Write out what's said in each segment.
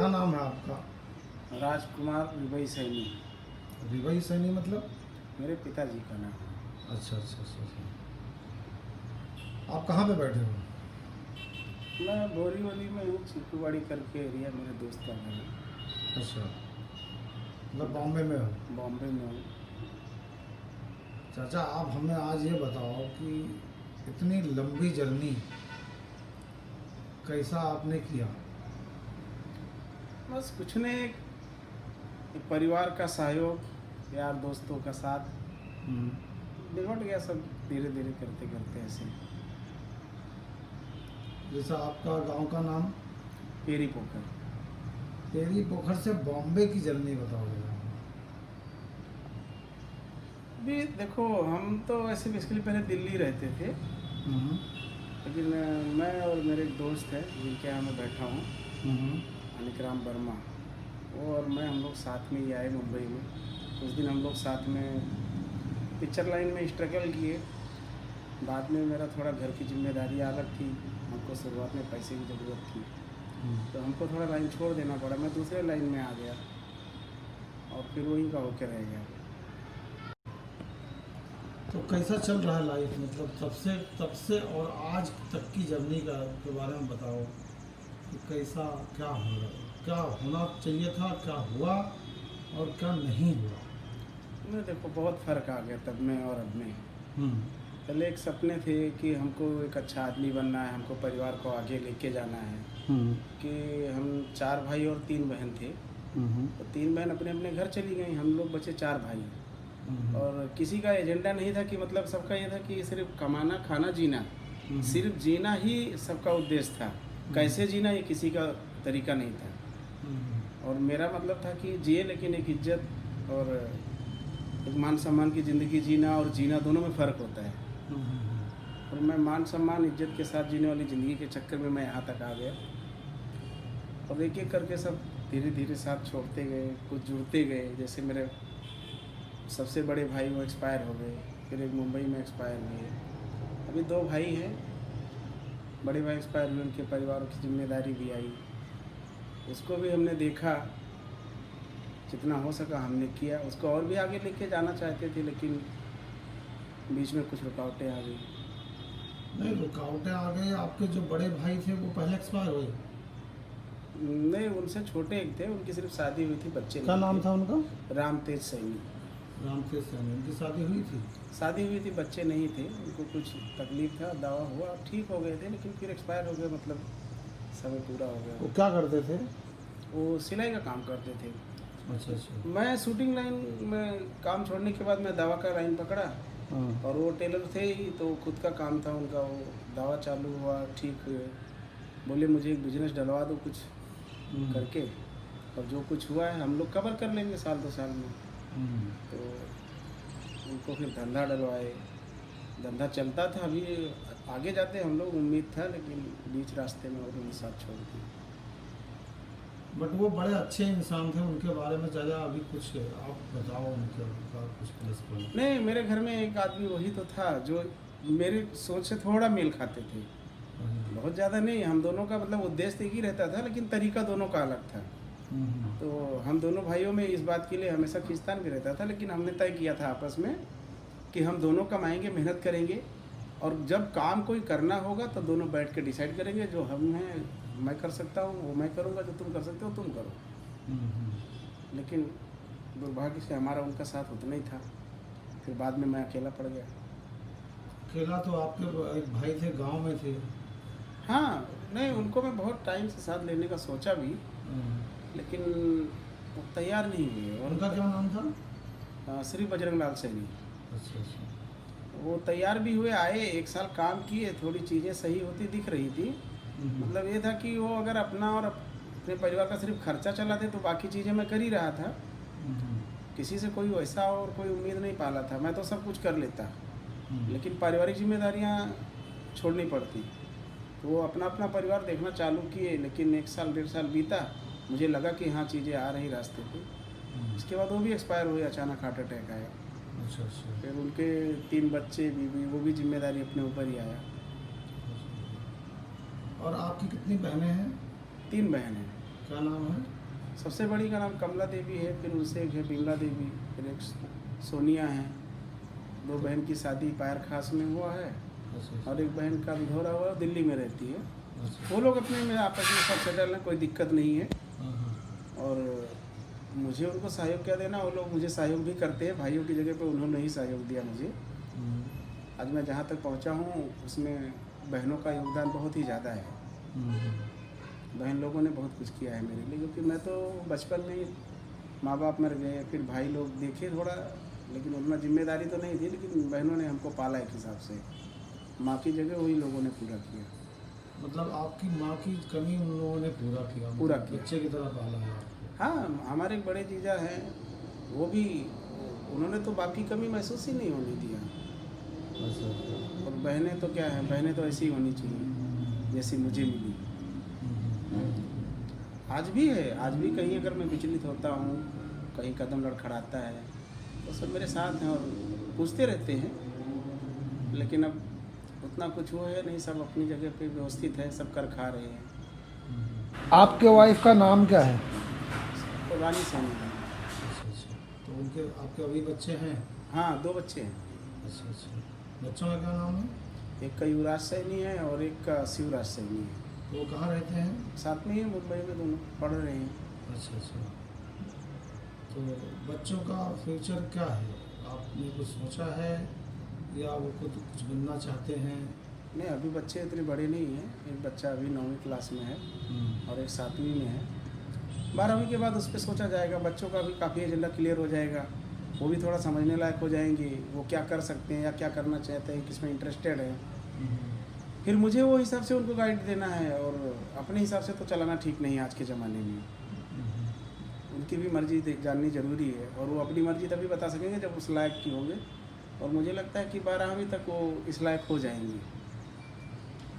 नाम है आपका? राजकुमार रिबई सैनी रिबई सैनी मतलब? मेरे पिताजी का नाम है। अच्छा अच्छा अच्छा अच्छा। आप कहाँ पे बैठे हो? मैं बोरीवली में हूँ, चिकूवाड़ी करके एरिया, मेरे दोस्त का घर है। अच्छा, मतलब बॉम्बे में हो? बॉम्बे में हूँ। चाचा, आप हमें आज ये बताओ कि इतनी लंबी जर्नी कैसा आपने किया? बस कुछ नहीं, एक परिवार का सहयोग, यार दोस्तों का साथ, निकट गया सब धीरे धीरे करते करते ऐसे। जैसा आपका गांव का नाम? पेरी पोखर। पेरी पोखर से बॉम्बे की जर्नी बताओ जरा। अभी देखो, हम तो ऐसे बेसिकली पहले दिल्ली रहते थे, लेकिन मैं और मेरे एक दोस्त है जिनके यहाँ मैं बैठा हूँ, अनिकराम वर्मा, वो और मैं, हम लोग साथ में ही आए मुंबई में। कुछ दिन हम लोग साथ में पिक्चर लाइन में स्ट्रगल किए। बाद में मेरा थोड़ा घर की जिम्मेदारी अलग थी, हमको शुरुआत में पैसे की ज़रूरत थी, तो हमको थोड़ा लाइन छोड़ देना पड़ा। मैं दूसरे लाइन में आ गया और फिर वहीं का होके रह गया। तो कैसा चल रहा है लाइफ, मतलब तब से और आज तक की जर्नी का के बारे में बताओ कि कैसा क्या हो रहा, क्या होना चाहिए था, क्या हुआ और क्या नहीं हुआ? मैं देखो, बहुत फ़र्क आ गया तब में और अब में। पहले एक सपने थे कि हमको एक अच्छा आदमी बनना है, हमको परिवार को आगे लेके जाना है। कि हम 4 भाई और 3 बहन थे, तो 3 बहन अपने अपने घर चली गई, हम लोग बचे 4 भाई। और किसी का एजेंडा नहीं था कि मतलब सबका ये था कि सिर्फ कमाना, खाना, जीना, सिर्फ जीना ही सबका उद्देश्य था। कैसे जीना ये किसी का तरीका नहीं था। और मेरा मतलब था कि जिए लेकिन एक इज्जत और एक मान सम्मान की ज़िंदगी जीना, और जीना दोनों में फ़र्क होता है। और मैं मान सम्मान इज्जत के साथ जीने वाली ज़िंदगी के चक्कर में मैं यहाँ तक आ गया। और एक एक करके सब धीरे धीरे साथ छोड़ते गए, कुछ जुड़ते गए। जैसे मेरे सबसे बड़े भाई वो एक्सपायर हो गए, फिर एक मुंबई में एक्सपायर हुए। अभी 2 भाई हैं, बड़े भाई एक्सपायर हुए, उनके परिवार की जिम्मेदारी भी आई, उसको भी हमने देखा, जितना हो सका हमने किया। उसको और भी आगे लेके जाना चाहते थे, लेकिन बीच में कुछ रुकावटें आ गई। नहीं, रुकावटें आ गई। आपके जो बड़े भाई थे वो पहले एक्सपायर हुए? नहीं, उनसे छोटे एक थे, उनकी सिर्फ शादी हुई थी, बच्चे क्या नहीं नाम थे। था उनका? रामतेज सैनी। रामतेज सैनी। उनकी शादी हुई थी? शादी हुई थी, बच्चे नहीं थे, उनको कुछ तकलीफ था, दवा हुआ, ठीक हो गए थे, लेकिन फिर एक्सपायर हो गए, मतलब समय पूरा हो गया। वो क्या करते थे? वो सिलाई का काम करते थे। अच्छा अच्छा। मैं शूटिंग लाइन में काम छोड़ने के बाद मैं दवा का लाइन पकड़ा, हाँ। और वो टेलर थे ही, तो खुद का काम था उनका। वो दवा चालू हुआ, ठीक हुए, बोले मुझे एक बिजनेस डलवा दो कुछ करके, और जो कुछ हुआ है हम लोग कवर कर लेंगे 1-2 साल में। तो उनको फिर धंधा डलवाए, धंधा चलता था, अभी आगे जाते हम लोग, उम्मीद था, लेकिन बीच रास्ते में और उन्हें साथ छोड़ दिया। बट वो बड़े अच्छे इंसान थे, उनके बारे में ज़्यादा अभी कुछ आप बताओ, उनके उनका कुछ प्लस पॉइंट। नहीं, मेरे घर में एक आदमी वही तो था जो मेरी सोच से थोड़ा मेल खाते थे, बहुत ज़्यादा नहीं। हम दोनों का मतलब उद्देश्य एक ही रहता था, लेकिन तरीका दोनों का अलग था। तो हम दोनों भाइयों में इस बात के लिए हमेशा खींचतान भी रहता था, लेकिन हमने तय किया था आपस में कि हम दोनों कमाएंगे, मेहनत करेंगे, और जब काम कोई करना होगा तो दोनों बैठ के डिसाइड करेंगे, जो हम हैं मैं कर सकता हूँ वो मैं करूँगा, जो तुम कर सकते हो तुम करो। लेकिन दुर्भाग्य से हमारा उनका साथ उतना ही था, फिर बाद में मैं अकेला पड़ गया। अकेला तो आपके एक भाई थे, गांव में थे? हाँ, नहीं, उनको मैं बहुत टाइम से साथ लेने का सोचा भी, लेकिन वो तैयार नहीं हुए। और उनका क्या नाम था? श्री बजरंग लाल सैनी। अच्छा अच्छा। वो तैयार भी हुए, आए, 1 साल काम किए, थोड़ी चीज़ें सही होती दिख रही थी। मतलब ये था कि वो अगर अपना और अपने परिवार का सिर्फ खर्चा चलाते तो बाकी चीज़ें मैं कर ही रहा था, किसी से कोई वैसा और कोई उम्मीद नहीं पाला था, मैं तो सब कुछ कर लेता, लेकिन पारिवारिक जिम्मेदारियाँ छोड़नी पड़ती। तो वो अपना अपना परिवार देखना चालू किए, लेकिन 1 साल 1.5 साल बीता, मुझे लगा कि हाँ चीज़ें आ रही रास्ते पे। इसके बाद वो भी एक्सपायर हुए, अचानक हार्ट अटैक आया। अच्छा अच्छा। फिर उनके 3 बच्चे, बीवी, वो भी जिम्मेदारी अपने ऊपर ही आया। और आपकी कितनी बहनें हैं? 3 बहन हैं। क्या नाम है? सबसे बड़ी का नाम कमला देवी है, फिर उससे एक है बिमला देवी, फिर एक सोनिया है। 2 बहन की शादी पायर खास में हुआ है अच्छा और एक बहन का विधवा हुआ, दिल्ली में रहती है। अच्छा। वो लोग अपने में आपस में सब सेटल हैं, कोई दिक्कत नहीं है। हाँ, हाँ। और मुझे उनको सहयोग क्या देना, वो लोग मुझे सहयोग भी करते हैं। भाइयों की जगह पे उन्होंने ही सहयोग दिया मुझे। आज मैं जहाँ तक पहुँचा हूँ उसमें बहनों का योगदान बहुत ही ज़्यादा है। बहन लोगों ने बहुत कुछ किया है मेरे लिए, क्योंकि मैं तो बचपन में ही माँ बाप मर गए, फिर भाई लोग देखे थोड़ा, लेकिन उतना जिम्मेदारी तो नहीं थी, लेकिन बहनों ने हमको पाला एक हिसाब से। माँ की जगह वही लोगों ने पूरा किया। मतलब आपकी माँ की कमी उन लोगों ने पूरा किया, पूरा मतलब किया। बच्चे की तरह पाला है आपको। हाँ, हमारे एक बड़े जीजा हैं, वो भी, उन्होंने तो बाप की कमी महसूस ही नहीं होने दिया। अच्छा। और बहनें तो क्या है, बहनें तो ऐसी ही होनी चाहिए जैसी मुझे मिली। आज भी है, आज भी कहीं अगर मैं विचलित होता हूँ, कहीं कदम लड़खड़ाता है, तो सब मेरे साथ हैं और पूछते रहते हैं। लेकिन अब उतना कुछ वो है नहीं, सब अपनी जगह पे व्यवस्थित है, सब कर खा रहे हैं। आपके वाइफ का नाम क्या है? तो रानी सैनी है। अच्छा। तो उनके आपके अभी बच्चे हैं? हाँ, 2 बच्चे हैं। अच्छा। बच्चों का क्या नाम है? एक का युवराज सैनी है और एक का शिवराज सैनी है। तो वो कहाँ रहते हैं? साथ में ही मुंबई में दोनों पढ़ रहे हैं। अच्छा। तो बच्चों का फ्यूचर क्या है, आपने कुछ सोचा है या वो खुद कुछ बनना चाहते हैं? नहीं, अभी बच्चे इतने बड़े नहीं हैं। एक बच्चा अभी 9वीं क्लास में है और एक 7वीं में है। 12वीं के बाद उस पर सोचा जाएगा। बच्चों का भी काफ़ी एजेंडा क्लियर हो जाएगा, वो भी थोड़ा समझने लायक हो जाएंगे, वो क्या कर सकते हैं या क्या करना चाहते हैं, किस में इंटरेस्टेड है। फिर मुझे वो हिसाब से उनको गाइड देना है, और अपने हिसाब से तो चलाना ठीक नहीं है आज के ज़माने में। उनकी भी मर्जी जाननी ज़रूरी है, और वो अपनी मर्जी तभी बता सकेंगे जब उस लायक की होंगे। और मुझे लगता है कि 12वीं तक वो इस लायक हो जाएंगी।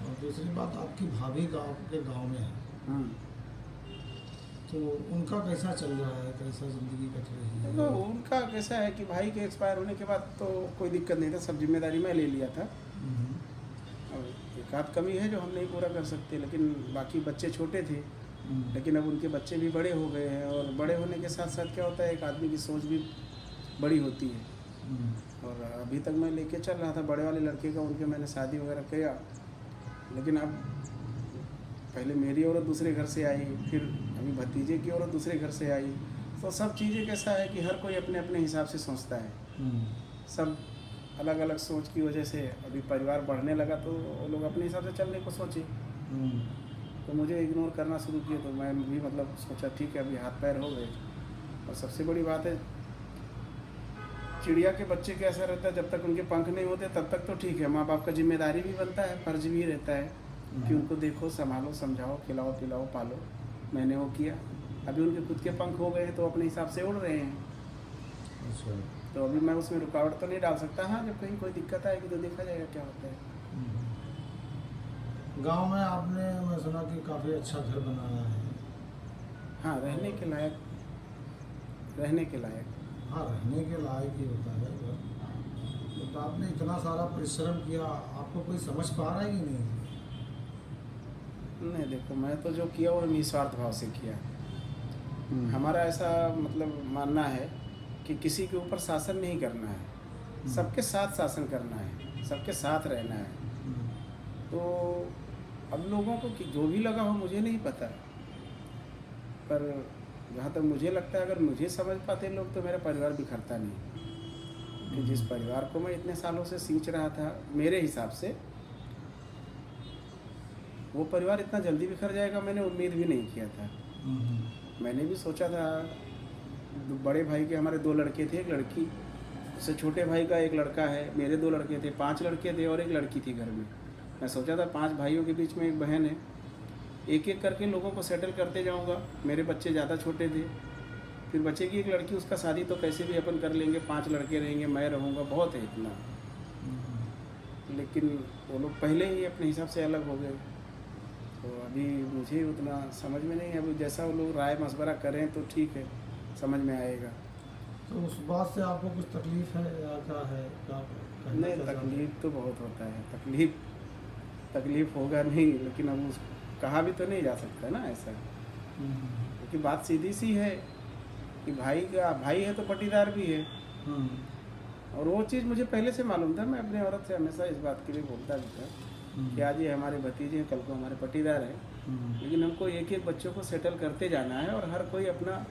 और दूसरी बात, आपकी भाभी गाँव के गाँव में है, तो उनका कैसा चल रहा है, कैसा ज़िंदगी कट रही है? तो उनका कैसा है कि भाई के एक्सपायर होने के बाद तो कोई दिक्कत नहीं था, सब जिम्मेदारी मैं ले लिया था। और एक आध कमी है जो हम नहीं पूरा कर सकते, लेकिन बाकी बच्चे छोटे थे। लेकिन अब उनके बच्चे भी बड़े हो गए हैं, और बड़े होने के साथ साथ क्या होता है, एक आदमी की सोच भी बड़ी होती है। और अभी तक मैं लेके चल रहा था बड़े वाले लड़के का, उनके मैंने शादी वगैरह किया। लेकिन अब पहले मेरी औरत दूसरे घर से आई, फिर अभी भतीजे की औरत दूसरे घर से आई। तो सब चीज़ें कैसा है कि हर कोई अपने अपने हिसाब से सोचता है। सब अलग अलग सोच की वजह से अभी परिवार बढ़ने लगा, तो वो लोग अपने हिसाब से चलने को सोचे। तो मुझे इग्नोर करना शुरू किया, तो मैं भी मतलब सोचा ठीक है, अभी हाथ पैर हो गए। और सबसे बड़ी बात है, चिड़िया के बच्चे कैसा रहता है, जब तक उनके पंख नहीं होते तब तक तो ठीक है। माँ बाप का जिम्मेदारी भी बनता है, फर्ज भी रहता है कि उनको देखो, संभालो, समझाओ, खिलाओ पिलाओ, पालो। मैंने वो किया। अभी उनके खुद के पंख हो गए हैं, तो अपने हिसाब से उड़ रहे हैं। अच्छा। तो अभी मैं उसमें रुकावट तो नहीं डाल सकता। हाँ, जब कहीं कोई दिक्कत आएगी तो देखा जाएगा क्या होता है। गांव में आपने, मैं सुना कि काफ़ी अच्छा घर बनाया है। हाँ, रहने के लायक, रहने के लायक। हाँ, रहने के लायक ही होता है घर। तो आपने इतना सारा परिश्रम किया, आपको कोई समझ पा रहा है कि नहीं? नहीं, देखो, मैं तो जो किया वो निस्वार्थ भाव से किया। हमारा ऐसा मतलब मानना है कि किसी के ऊपर शासन नहीं करना है, सबके साथ शासन करना है, सबके साथ रहना है। तो अब लोगों को कि जो भी लगा हो मुझे नहीं पता, पर जहाँ तक मुझे लगता है, अगर मुझे समझ पाते लोग तो मेरा परिवार बिखरता नहीं। कि जिस परिवार को मैं इतने सालों से सींच रहा था, मेरे हिसाब से वो परिवार इतना जल्दी बिखर जाएगा मैंने उम्मीद भी नहीं किया था। मैंने भी सोचा था, बड़े भाई के हमारे 2 लड़के थे, एक लड़की, उससे छोटे भाई का एक लड़का है, मेरे 2 लड़के थे, 5 लड़के थे और एक लड़की थी घर में। मैं सोचा था 5 भाइयों के बीच में एक बहन है, एक एक करके लोगों को सेटल करते जाऊंगा। मेरे बच्चे ज़्यादा छोटे थे, फिर बच्चे की एक लड़की, उसका शादी तो कैसे भी अपन कर लेंगे, 5 लड़के रहेंगे, मैं रहूँगा, बहुत है इतना। लेकिन वो लोग पहले ही अपने हिसाब से अलग हो गए। तो अभी मुझे उतना समझ में नहीं है। अभी जैसा वो लोग राय मशवरा करें तो ठीक है, समझ में आएगा। तो उस बात से आपको कुछ तकलीफ है या क्या है? नहीं, तकलीफ तो बहुत होता है। तकलीफ होगा नहीं, लेकिन अब कहा भी तो नहीं जा सकता ना ऐसा। कि बात सीधी सी है कि भाई है तो पटीदार भी है। और वो चीज़ मुझे पहले से मालूम था। मैं अपनी औरत से हमेशा इस बात के लिए बोलता भी था कि आज ये हमारे भतीजे हैं, कल को हमारे पटीदार हैं, लेकिन हमको एक एक बच्चों को सेटल करते जाना है और हर कोई अपना